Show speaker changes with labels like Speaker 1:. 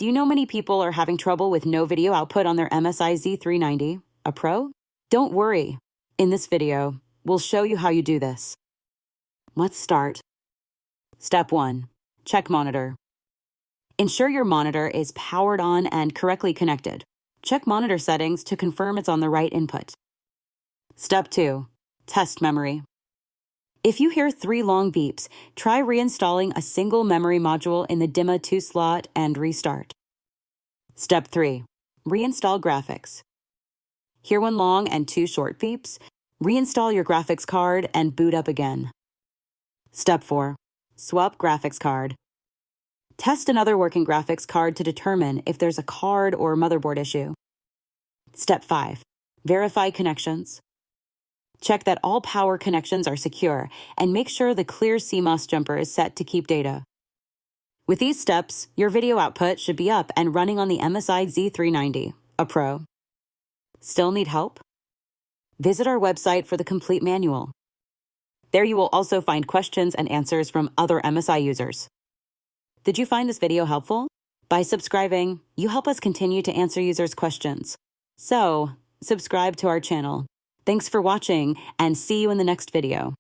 Speaker 1: Do you know many people are having trouble with no video output on their MSI Z390-A Pro? Don't worry. In this video, we'll show you how you do this. Let's start. Step 1. Check monitor. Ensure your monitor is powered on and correctly connected. Check monitor settings to confirm it's on the right input. Step 2. Test memory. If you hear 3 long beeps, try reinstalling a single memory module in the DIMMA 2 slot and restart. Step 3. Reinstall graphics. Hear 1 long and 2 short beeps? Reinstall your graphics card and boot up again. Step 4. Swap graphics card. Test another working graphics card to determine if there's a card or motherboard issue. Step 5. Verify connections. Check that all power connections are secure and make sure the Clear CMOS jumper is set to keep data. With these steps, your video output should be up and running on the MSI Z390-A Pro. Still need help? Visit our website for the complete manual. There you will also find questions and answers from other MSI users. Did you find this video helpful? By subscribing, you help us continue to answer users' questions. So, subscribe to our channel. Thanks for watching, and see you in the next video.